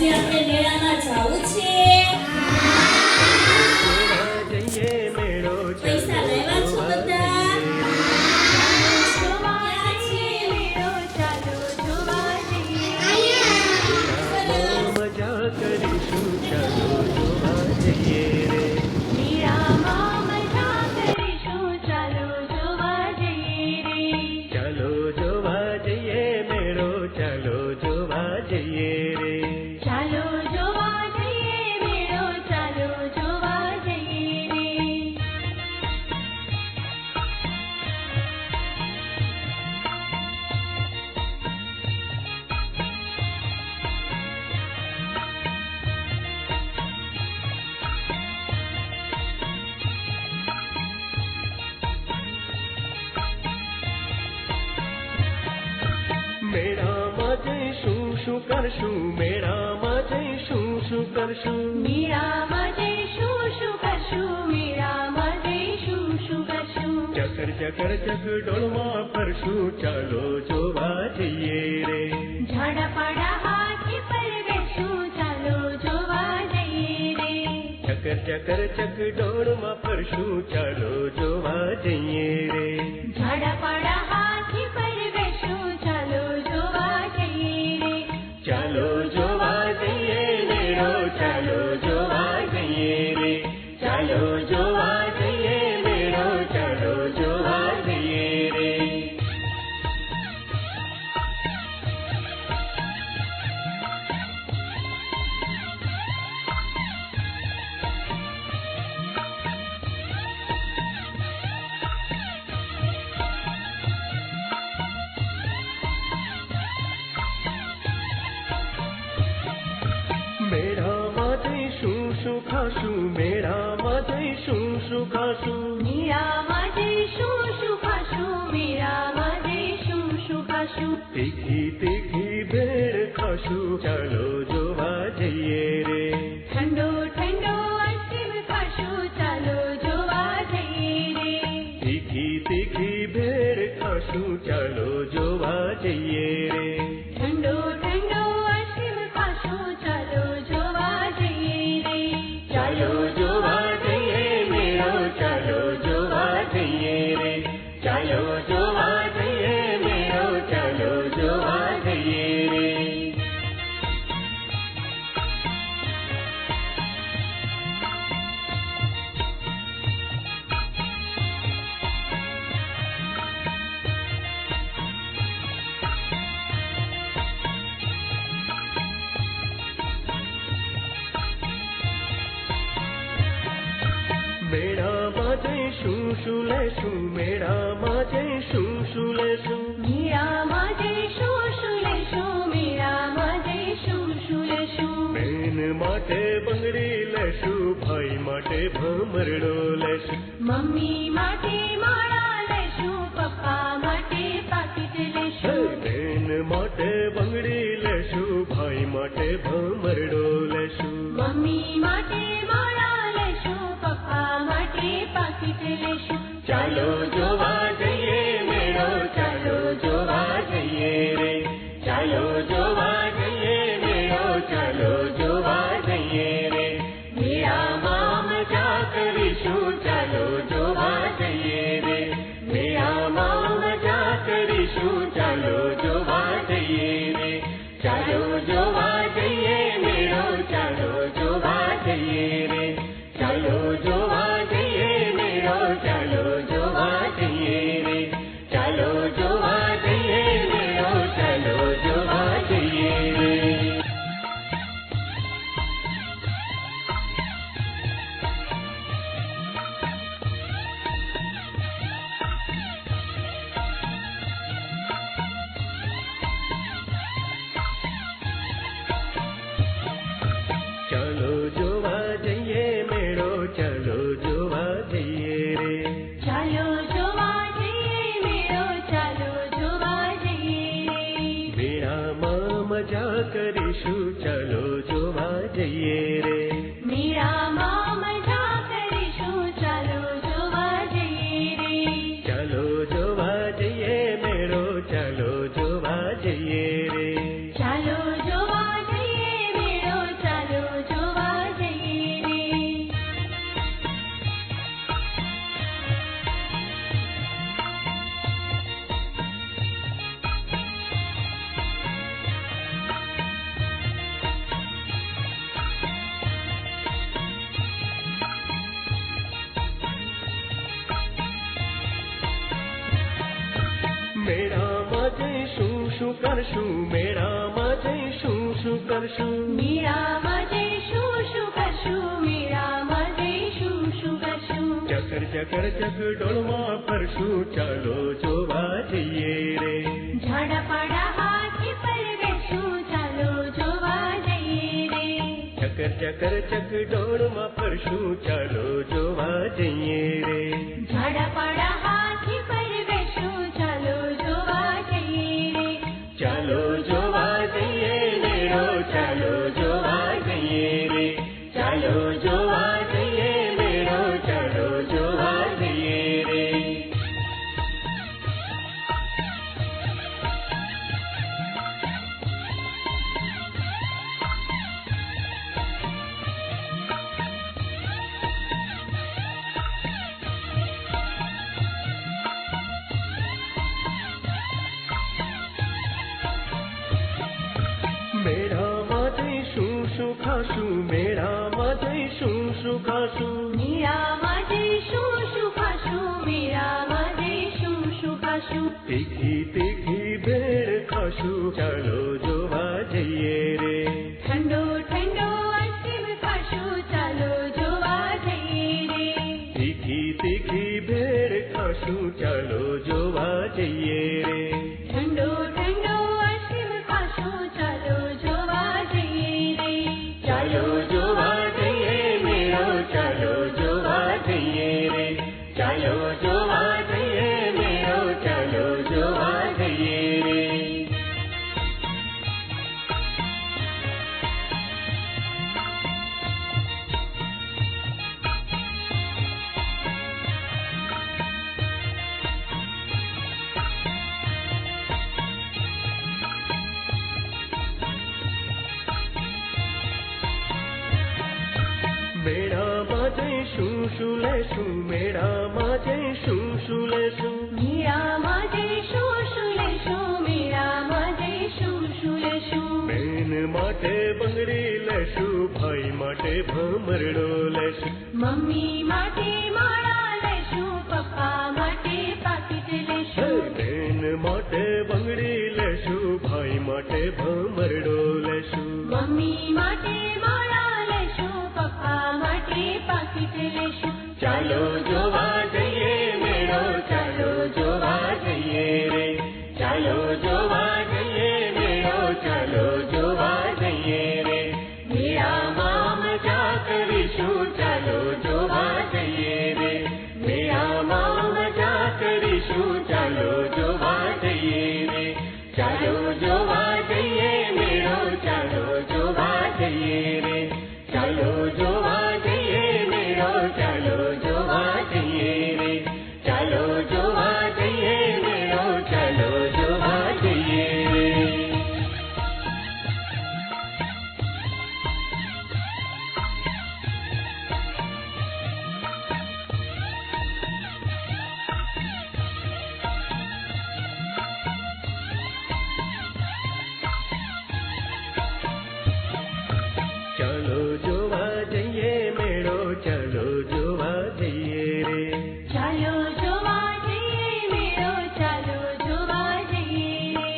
આજે આપણે મેળામાં જાવું છે? પૈસા લાવ્યા છો બધા? ક્યાં છે? મજા કરીશું ચાલો જોવા જઈએ રે મેળામાં મજા કરીશું ચાલો જોવા જઈએ રે ચાલો જોવા જઈએ મેળો ચાલો જોવા જઈએ રે ચાલો જોવા જઈએ મેળો ચાલો જોવા જઈએ રે મેળામાં જઈશું શું કરશું મેળામાં જઈશું શું કરશું મેળામાં જઈશું શું કરશું મેળામાં જઈશું શું કરશું ચકર ચકર ચકડોળમાં ફરશું ચાલો જોવા જઈએ રે ઝાડા પાડા હાથી પર બેસું ચાલો જોવા જઈએ રે ચકર ચકર ચકડોળમાં ફરશું ચાલો જોવા જઈએ રે ઝાડા પાડા હાથી પર બેસું ચાલો જોવા જઈએ રે ચાલો જોવા જઈએ મેળો ચાલો જોવા જઈએ રે ચાલો જોવા જઈએ મેળો ચાલો જોવા જઈએ રે મેળામાં જઈશું શું ખાશું મેળામાં જઈશું શું ખાશું મેળામાં જઈશું શું ખાશું મેળામાં જઈશું શું ખાશું તીખી તીખી ભેળ ખાશું ચાલો જોવા જઈએ રે ઠંડો ઠંડો આઈસ્ક્રીમ ખાશું ચાલો જોવા જઈએ રે તીખી તીખી ભેળ ખાશું ચાલો જોવા જઈએ રે ઠંડો ઠંડો આઈસ્ક્રીમ ખાશું ચાલો જોવા જઈએ રે ચાલો જોવા જઈએ મેળો ચાલો જોવા જઈએ રે ચાલો જોવા જઈએ મેળો ચાલો જોવા જઈએ રે મેળામાં જઈશું શું લેશું મેળામાં જઈશું શું લેશું મેળામાં જઈશું શું લેશું મેળામાં જઈશું શું લેશું બેન માટે બંગડી લેશું ભાઈ માટે ભમરડો લેશું મમ્મી માટે માળા લેશું પપ્પા માટે પાકીટ લેશું બેન માટે બંગડી લેશું ભાઈ માટે ભમરડો લેશું મમ્મી માટે માળા લેશું પપ્પા માટે પાકીટ લેશું ચાલો જોવા જઈએ મેળો ચાલો જોવા જઈએ રે ચાલો જોવા જઈએ મેળો ચાલો જોવા જઈએ રે મેળામાં મજા કરીશું ચાલો જોવા જઈએ રે મેળામાં મજા કરીશું ચાલો જોવા જઈએ રે ચાલો જોવા જઈએ મેળો ચાલો જોવા જઈએ રે ચાલો જોવા જઈએ મેળો ચાલો જોવા જઈએ રે ચાલો જોવા જઈએ મેળો ચાલો જોવા જઈએ રે ચાલો જોવા જઈએ મેળો ચાલો જોવા જઈએ રે ચાલો જોવા જઈએ મેળો ચાલો જોવા જઈએ રે મેળામાં મજા કરીશું ચાલો જોવા જઈએ રે મેળામાં મજા કરીશું ચાલો જોવા જઈએ રે ચાલો જોવા જઈએ મેળો ચાલો જોવા જઈએ રે ચાલો જોવા જઈએ મેળો કરશું મેળામાં જઈશું શું કરશું મેળામાં જઈશું શું કરશું મેળામાં જઈશું શું કરશું ચકર ચકર ચકડોળમાં ફરશું ચાલો જોવા જઈએ રે ઝાડા પાડા હાથી પર બેસું ચાલો જોવા જઈએ રે ચકર ચકર ચકડોળમાં ફરશું ચાલો જોવા જઈએ રે ઝાડા પાડા હાથી પર બેસું ચાલો જોવા જઈએ રે ચાલો જોવા જઈએ મેળો ચાલો જોવા જઈએ રે ચાલો જોવા જઈએ મેળો ચાલો જોવા જઈએ રે મેળામાં જઈશું શું ખાશું મેળામાં જઈશું શું ખાશું મેળામાં જઈશું શું ખાશું મેળામાં જઈશું શું ખાશું તીખી તીખી ભેળ ખાશું ચાલો જોવા જઈએ રે ઠંડો ઠંડો આઈસ્ક્રીમ ખાશું ચાલો જોવા જઈએ રે તીખી તીખી ભેળ ખાશું ચાલો જોવા જઈએ રે ઠંડો ઠંડો આઈસ્ક્રીમ ખાશું ચાલો જોવા જઈએ રે ચાલો જોવા જઈએ મેળો ચાલો જોવા જઈએ રે ચાલો જોવા જઈએ મેળો ચાલો જોવા જઈએ રે મેળામાં જઈશું શું લેશું મેળામાં જઈશું શું લેશું મેળામાં જઈશું શું લેશું મેળામાં જઈશું શું લેશું બેન માટે બંગડી લેશું ભાઈ માટે ભમરડો લેશું મમ્મી માટે માળા લેશું પપ્પા માટે પાકીટ લેશું બેન માટે બંગડી લેશું ભાઈ માટે ભમરડો લેશું મમ્મી માટે માળા લેશું પપ્પા માટે પાકીટ લેશું ચાલો જોવા જઈએ મેળો ચાલો જોવા જઈએ રે ચાલો જોવા જઈએ મેળો ચાલો જોવા જઈએ રે મેળામાં મજા કરીશું ચાલો જોવા જઈએ રે મેળામાં મજા કરીશું ચાલો જોવા જઈએ રે ચાલો જોવા જઈએ મેળો ચાલો જોવા જઈએ રે ચાલો જોવા જઈએ મેળો ચાલો જોવા જઈએ રે ચાલો જોવા જઈએ મેળો ચાલો જોવા જઈએ રે ચાલો જોવા જઈએ મેળો ચાલો જોવા જઈએ રે ચાલો જોવા જઈએ મેળો ચાલો જોવા જઈએ રે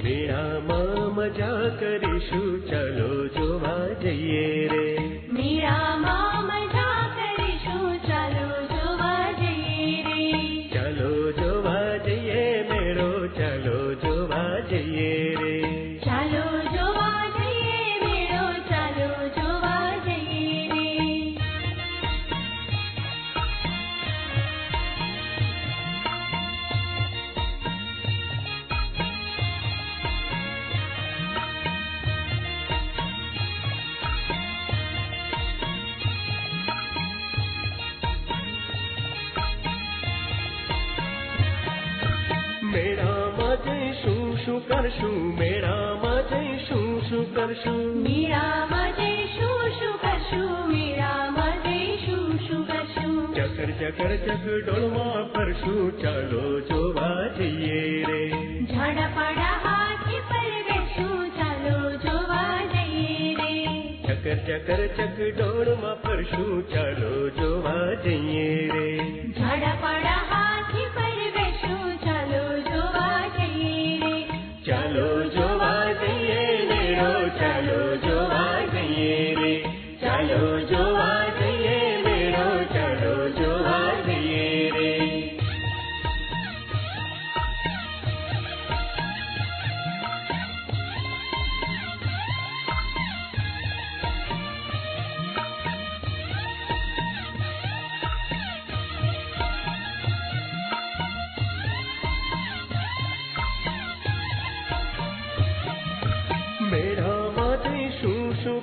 મેળામાં મજા કરીશું ચાલો જોવા જઈએ રે મેળામાં મજા કરીશું ચાલો જોવા જઈએ રે ચાલો જોવા જઈએ મેળો ચાલો જોવા જઈએ રે ચાલો જોવા જઈએ મેળો ચાલો જોવા જઈએ રે મેળામાં જઈશું શું કરશું મેળામાં જઈશું શું કરશું મેળામાં જઈશું શું કરશું મેળામાં જઈશું શું કરશું ચકર ચકર ચકડોળમાં ફરશું ચાલો જોવા જઈએ રે ઝાડા પાડા હાથી પર બેસું ચાલો જોવા જઈએ રે ચકર ચકર ચકડોળમાં ફરશું ચાલો જોવા જઈએ રે ઝાડા પાડા હાથી પર બેસું ચાલો જોવા જઈએ રે ચાલો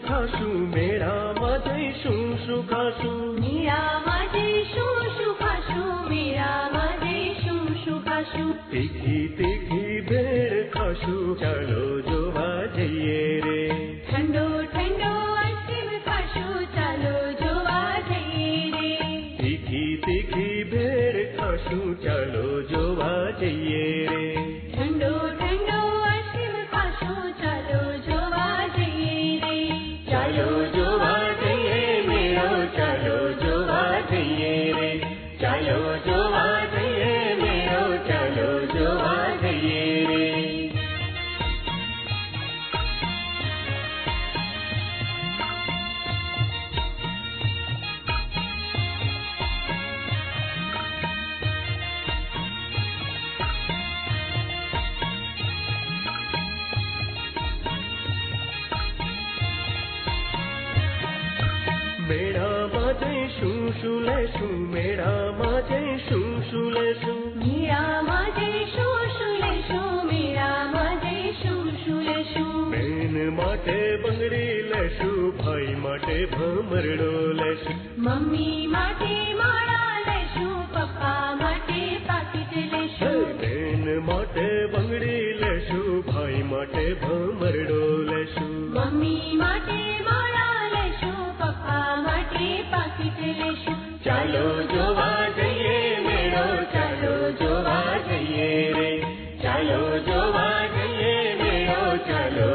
ખાશું મેળામાં જઈશું શું ખાશું મેળામાં જઈશું શું ખાશું મેળામાં જઈશું શું ખાશું તીખી તીખી ભેળ ખાશું ચાલો જોવા જઈએ રે ઠંડો ઠંડો આઈસ્ક્રીમ ખાશું ચાલો જોવા જઈએ રે તીખી તીખી ભેળ ખાશું ચાલો જોવા જઈએ રે ઠંડો ઠંડો આઈસ્ક્રીમ ખાશું ચાલો જોવા જઈએ રે ચાલો જોવા જઈએ મેળો ચાલો જોવા જઈએ રે ચાલો જોવા જઈએ મેળો ચાલો જોવા જઈએ રે મેળામાં જઈશું શું લેશું મેળામાં જઈશું શું લેશું મેળામાં જઈશું શું લેશું મેળામાં જઈશું શું લેશું બેન માટે બંગડી લેશું ભાઈ માટે ભમરડો લેશું મમ્મી માટે માળા લેશું પપ્પા માટે પાકીટ લેશું બેન માટે બંગડી લેશું ભાઈ માટે ભમરડો લેશું મમ્મી માટે માળા લેશું પપ્પા માટે પાકીટ લેશું ચાલો જોવા જઈએ મેળો ચાલો જોવા જઈએ રે ચાલો જોવા જઈએ મેળો ચાલો